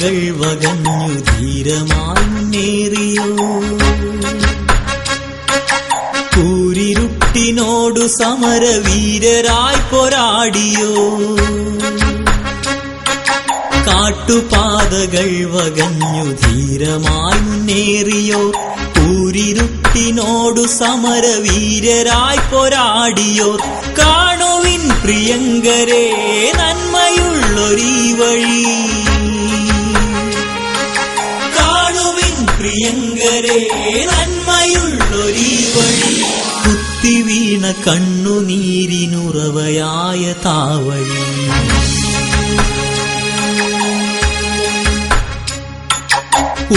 കാട്ടുപാതകൾ വകഞ്ഞു ധീരമായി മുന്നേറിയോ, കൂരിരുട്ടിനോടു സമരവീരരായി പോരാടിയോ. കാട്ടുപാതകൾ വകഞ്ഞു ധീരമായി മുന്നേറിയോ, കൂരിരുട്ടിനോടു സമരവീരരായി പോരാടിയോർ. കാണുവിൻ പ്രിയങ്കരെ നന്മയുള്ളൊരീ വഴി, കാണുവിൻ പ്രിയങ്കരെ നന്മയുള്ളൊരീ വഴി. കുത്തിവീണ കണ്ണുനീരിനുറവയായ താവഴി,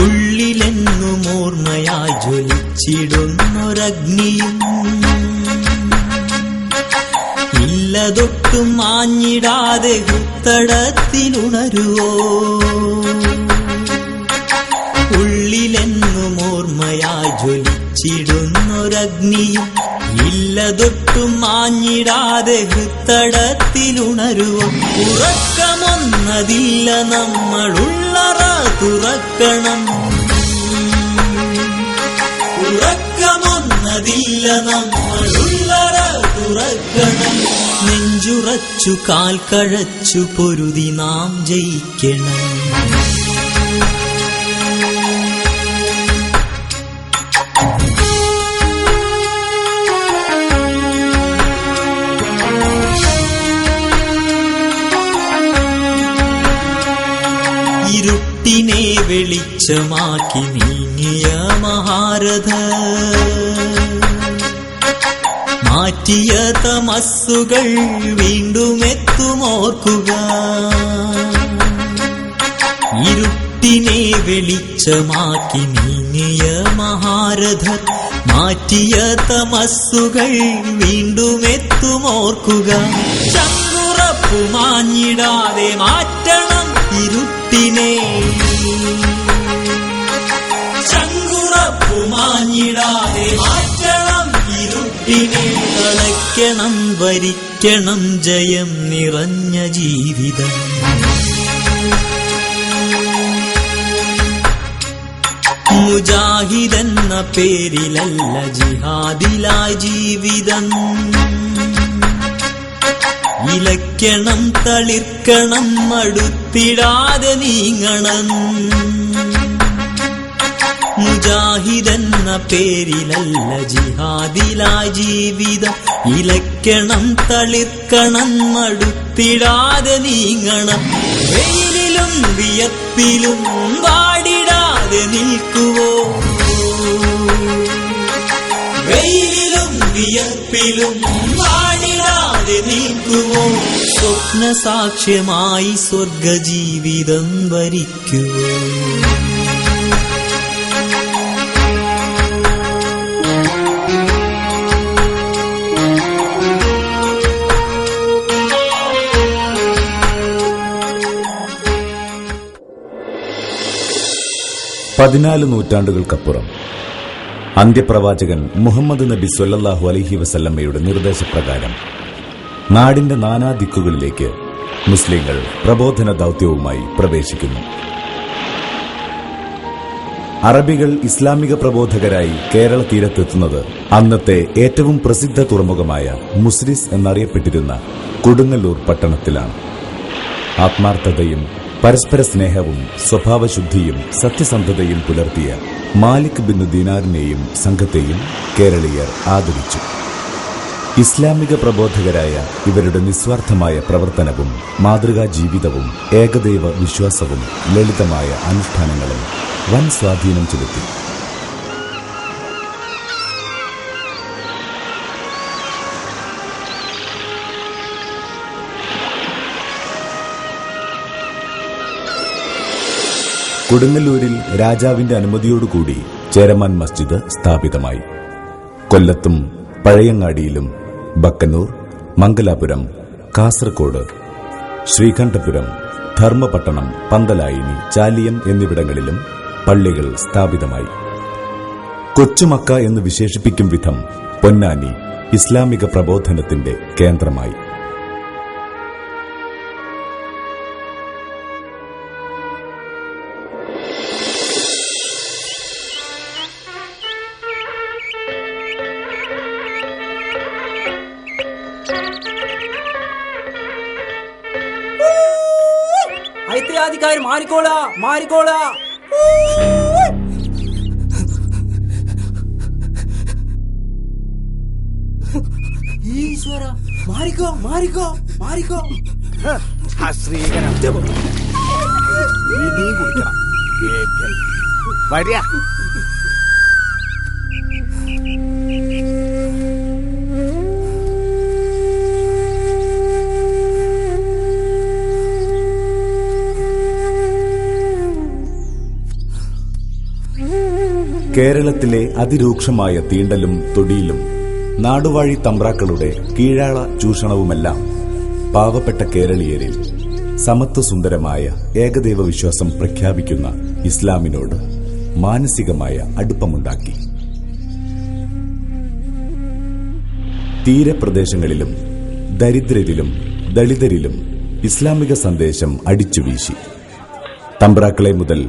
ഉള്ളിലെന്നും ഓർമ്മയായി ജ്വലിച്ചിടുന്നൊരഗ്നിയും, ഇല്ലതൊട്ടും മാഞ്ഞിടാതെ ഹൃത്തടത്തിലുണരുവോ. ഉള്ളിലെന്നും ഓർമ്മയായി ജ്വലിച്ചിടുന്നൊരഗ്നിയും, ഇല്ലതൊട്ടും മാഞ്ഞിടാതെ ഹൃത്തടത്തിലുണരുവോ. ഉറക്കമൊന്നതില്ല നമ്മളുള്ളറ തുറക്കണം, ഉറക്കമൊന്നതില്ല നമ്മളുള്ളറ തുറക്കണം. നെഞ്ചുറച്ചു കാൽ കഴച്ചു പൊരുതി നാം ജയിക്കണം. ഇരുട്ടിനെ വെളിച്ചമാക്കി നീങ്ങിയ മഹാരഥ, മാറ്റിയ തമസ്സുകൾ വീണ്ടും എത്തുമോർക്കുക. ഇരുട്ടിനെ വെളിച്ചമാക്കി നീങ്ങിയ മഹാരഥ, മാറ്റിയ തമസ്സുകൾ വീണ്ടും എത്തുമോർക്കുക. ചങ്കുറപ്പു മാഞ്ഞിടാതെ മാറ്റണം ഇരുട്ടിനെ, ചങ്കുറപ്പു മാഞ്ഞിടാതെ മാറ്റണം ഇരുട്ടിനെ. തളയ്ക്കണം വരിക്കണം ജയം നിറഞ്ഞ ജീവിതം. മുജാഹിദെന്ന പേരിലല്ല ജിഹാദിലായി ജീവിതം. ഇലക്കണം തളിർക്കണം അടുത്തിടാതെ നീങ്ങണം. മുജാഹിദെന്ന പേരിലല്ല ജിഹാദിലായി ജീവിതം. ഇലക്കണം തളിർക്കണം അടുത്തിടാതെ നീങ്ങണം. വെയിലിലും വിയപ്പിലും വാടിടാതെ നിൽക്കുവോ, വെയിലിലും വിയപ്പിലും വാടിടാതെ നിൽക്കുവോ. സ്വപ്നസാക്ഷ്യമായി സ്വർഗജീവിതം വരിക്കുവോ. പതിനാല് നൂറ്റാണ്ടുകൾക്കപ്പുറം അന്ത്യപ്രവാചകൻ മുഹമ്മദ് നബി സ്വല്ലല്ലാഹു അലൈഹി വസല്ലമയുടെ നിർദ്ദേശപ്രകാരം നാടിന്റെ നാനാദിക്കുകളിലേക്ക് മുസ്ലിങ്ങൾ പ്രബോധന ദൌത്യവുമായി പ്രവേശിക്കുന്നു. അറബികൾ ഇസ്ലാമിക പ്രബോധകരായി കേരള തീരത്തെത്തുന്നത് അന്നത്തെ ഏറ്റവും പ്രസിദ്ധ തുറമുഖമായ മുസ്രിസ് എന്നറിയപ്പെട്ടിരുന്ന കൊടുങ്ങല്ലൂർ പട്ടണത്തിലാണ്. ആത്മാർത്ഥതയും പരസ്പര സ്നേഹവും സ്വഭാവശുദ്ധിയും സത്യസന്ധതയും പുലർത്തിയ മാലിക് ബിൻ ദീനാറിനെയും സംഘത്തെയും കേരളീയർ ആദരിച്ചു. ഇസ്ലാമിക പ്രബോധകരായ ഇവരുടെ നിസ്വാർത്ഥമായ പ്രവർത്തനവും മാതൃകാ ജീവിതവും ഏകദൈവ വിശ്വാസവും ലളിതമായ അനുഷ്ഠാനങ്ങളും വൻ സ്വാധീനം ചെലുത്തി. കൊടുങ്ങല്ലൂരിൽ രാജാവിന്റെ അനുമതിയോടുകൂടി ചേരമാൻ മസ്ജിദ് സ്ഥാപിതമായി. കൊല്ലത്തും പഴയങ്ങാടിയിലും ബക്കന്നൂർ, മംഗലാപുരം, കാസർകോട്, ശ്രീകണ്ഠപുരം, ധർമ്മപട്ടണം, പന്തലായിനി, ചാലിയം എന്നിവിടങ്ങളിലും പള്ളികൾ സ്ഥാപിതമായി. കൊച്ചുമക്ക എന്ന് വിശേഷിപ്പിക്കും വിധം പൊന്നാനി ഇസ്ലാമിക പ്രബോധനത്തിന്റെ കേന്ദ്രമായി. ജാതിക്കാർ മാറിക്കോളാ മാറിക്കോളാ. ഈശ്വര, മാറിക്കോ മാറിക്കോ മാറിക്കോ. കുടിക്കണം വരിക. കേരളത്തിലെ അതിരൂക്ഷമായ തീണ്ടലും തൊടിയിലും നാടുവാഴി തമ്പ്രാക്കളുടെ കീഴാള ചൂഷണവുമെല്ലാം പാവപ്പെട്ട കേരളീയരിൽ സമത്വസുന്ദരമായ ഏകദൈവ വിശ്വാസം പ്രഖ്യാപിക്കുന്ന ഇസ്ലാമിനോട് മാനസികമായ അടുപ്പമുണ്ടാക്കി. തീരപ്രദേശങ്ങളിലും ദരിദ്രരിലും ദളിതരിലും ഇസ്ലാമിക സന്ദേശം അടിച്ചുവീശി. തമ്പ്രാക്കളെ മുതൽ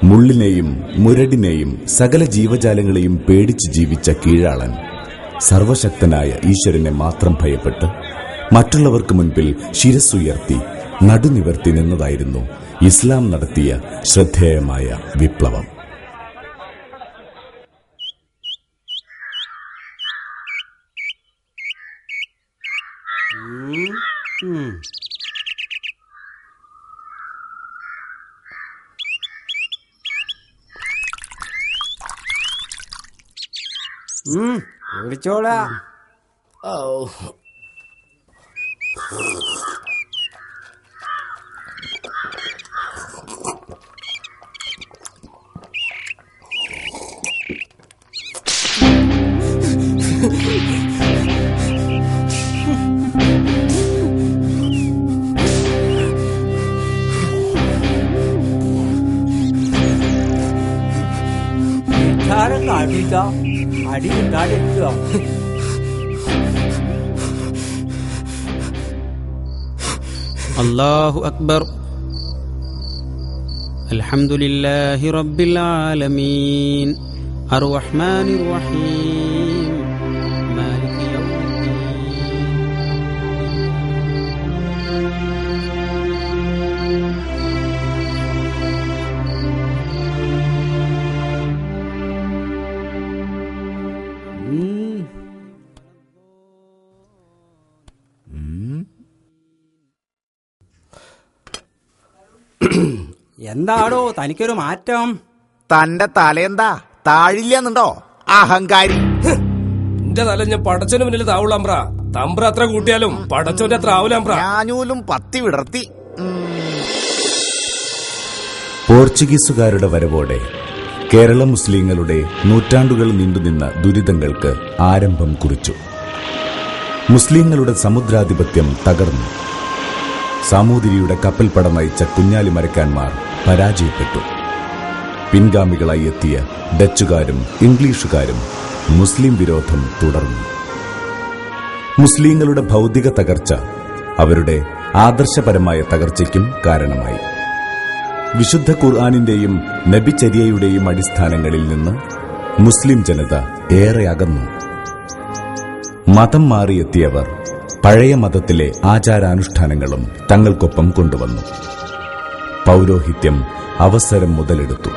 മുള്ളിനെയും മുരടിനെയും സകല ജീവജാലങ്ങളെയും പേടിച്ച് ജീവിച്ച കീഴാളൻ സർവശക്തനായ ഈശ്വരനെ മാത്രം ഭയപ്പെട്ട് മറ്റുള്ളവർക്ക് മുൻപിൽ ശിരസ്സുയർത്തി നടുനിവർത്തി നിന്നതായിരുന്നു ഇസ്ലാം നടത്തിയ ശ്രദ്ധേയമായ വിപ്ലവം. കുടിച്ചോളാ. അടി കിട്ടാതിരിക്കുക. അല്ലാഹു അക്ബർ. അൽഹംദുലില്ലാഹി റബ്ബിൽ ആലമീൻ അർറഹ്മാനിർ റഹീം മാലികി യൗമിദ്ദീൻ. എന്താടോ തനിക്കൊരു മാറ്റം? തന്റെ തലയെന്താ താഴില്ലെന്നുണ്ടോ അഹങ്കാരി? എന്റെ തല ഞാൻ പടച്ചോന് മുന്നിൽ താവൂലാമ്പ്ര. തമ്പ്ര അത്ര കൂട്ടിയാലും പടച്ചോന്റെ അത്ര ആവൂലാമ്പ്ര. ഞാനൂലും പത്തി വിടർത്തി. പോർച്ചുഗീസുകാരുടെ വരവോടെ കേരള മുസ്ലിങ്ങളുടെ നൂറ്റാണ്ടുകൾ നീണ്ടുനിന്ന ദുരിതങ്ങൾക്ക് ആരംഭം കുറിച്ചു. മുസ്ലിങ്ങളുടെ സമുദ്രാധിപത്യം തകർന്നു. സാമൂതിരിയുടെ കപ്പൽപ്പട നയിച്ച കുഞ്ഞാലി മരക്കാന്മാർ പരാജയപ്പെട്ടു. പിൻഗാമികളായി എത്തിയ ഡച്ചുകാരും ഇംഗ്ലീഷുകാരും മുസ്ലിം വിരോധം തുടർന്നു. മുസ്ലിങ്ങളുടെ ഭൗതിക തകർച്ച അവരുടെ ആദർശപരമായ തകർച്ചയ്ക്കും കാരണമായി. വിശുദ്ധ ഖുർആനിന്റെയും നബിചര്യയുടെയും അടിസ്ഥാനങ്ങളിൽ നിന്ന് മുസ്ലിം ജനത ഏറെ അകന്നു. മതം മാറിയെത്തിയവർ പഴയ മതത്തിലെ ആചാരാനുഷ്ഠാനങ്ങളും തങ്ങൾക്കൊപ്പം കൊണ്ടുവന്നു. പൗരോഹിത്യം അവസരം മുതലെടുത്തു.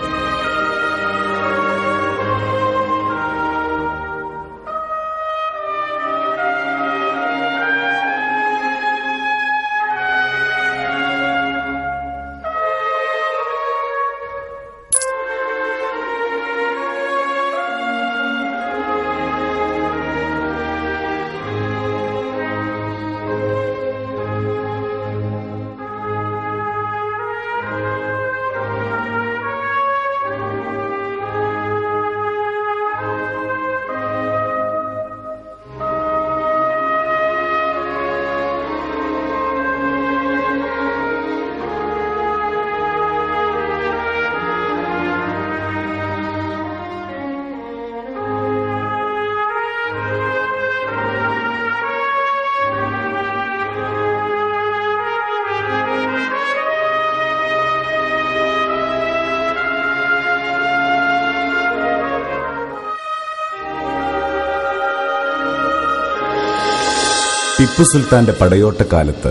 ടിപ്പു സുൽത്താന്റെ പടയോട്ടക്കാലത്ത്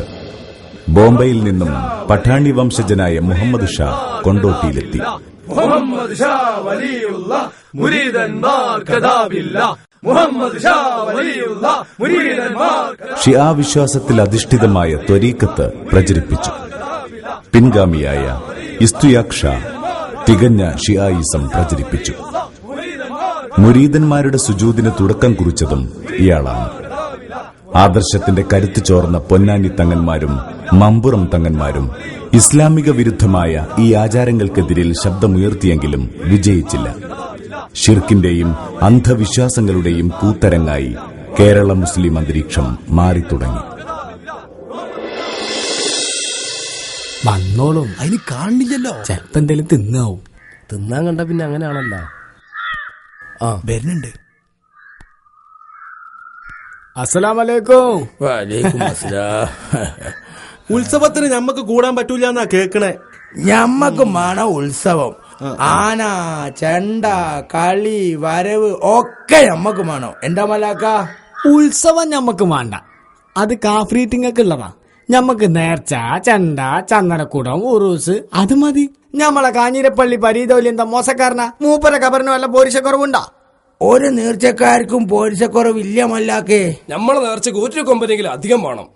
ബോംബെയിൽ നിന്നും പഠാണി വംശജനായ മുഹമ്മദ് ഷാ കൊണ്ടോട്ടിയിലെത്തി. മുഹമ്മദ് ഷാ വലിയുള്ള മുരീദന്മാർ കഥാബില്ല. മുഹമ്മദ് ഷാ വലിയുള്ള മുരീദന്മാർ ഷിയാ വിശ്വാസത്തിൽ അധിഷ്ഠിതമായ ത്വരീഖത്ത് പ്രചരിപ്പിച്ചു. പിൻഗാമിയായ ഇസ്തുയാഖ് ഷാ തികഞ്ഞ ഷിയായിസം പ്രചരിപ്പിച്ചു. മുരീദന്മാരുടെ സുജൂദിന് തുടക്കം കുറിച്ചതും ഇയാളാണ്. ആദർശത്തിന്റെ കരുത്ത് ചോർന്ന പൊന്നാനി തങ്ങന്മാരും മമ്പുറം തങ്ങന്മാരും ഇസ്ലാമിക വിരുദ്ധമായ ഈ ആചാരങ്ങൾക്കെതിരിൽ ശബ്ദമുയർത്തിയെങ്കിലും വിജയിച്ചില്ല. ഷിർക്കിന്റെയും അന്ധവിശ്വാസങ്ങളുടെയും കൂത്തരങ്ങായി കേരള മുസ്ലിം അന്തരീക്ഷം മാറിത്തുടങ്ങി. വന്നോളും, അതിന് കാണില്ലല്ലോ. ചെലപ്പോ എന്തെങ്കിലും തിന്നാവും. തിന്നാൻ കണ്ട പിന്നെ അങ്ങനെയാണല്ലോ. ആ വരുന്നുണ്ട്. അസ്സലാമലൈക്കും. ഉത്സവത്തിന് ഞമ്മക്ക് കൂടാൻ പറ്റൂല എന്നാ കേക്കണേ. ഞമ്മക്ക് വേണം ഉത്സവം. ആന, ചെണ്ട, കളി, വരവ് ഒക്കെ ഞമ്മക്ക് വേണം. എന്താ മലാക്ക? ഉത്സവം ഞമ്മക്ക് വേണ്ട, അത് കാഫ്രീറ്റിങ്ങൊക്കെ ഉള്ളതാ. ഞമ്മക്ക് നേർച്ച, ചെണ്ട, ചന്ദനക്കുടം, ഉറൂസ് അത് മതി. ഞമ്മളെ കാഞ്ഞിരപ്പള്ളി പരീതോലി എന്താ മോശക്കാരനാ? മൂപ്പര കബറിന് വല്ല പോരിശക്കുറവുണ്ടാ? ഒരു നേർച്ചക്കാർക്കും പോരിശക്കുറവില്ല മല്ലാക്കേ. നമ്മളെ നേർച്ചക്ക് ഒരു കൊമ്പനെങ്കിലും അധികം വേണം.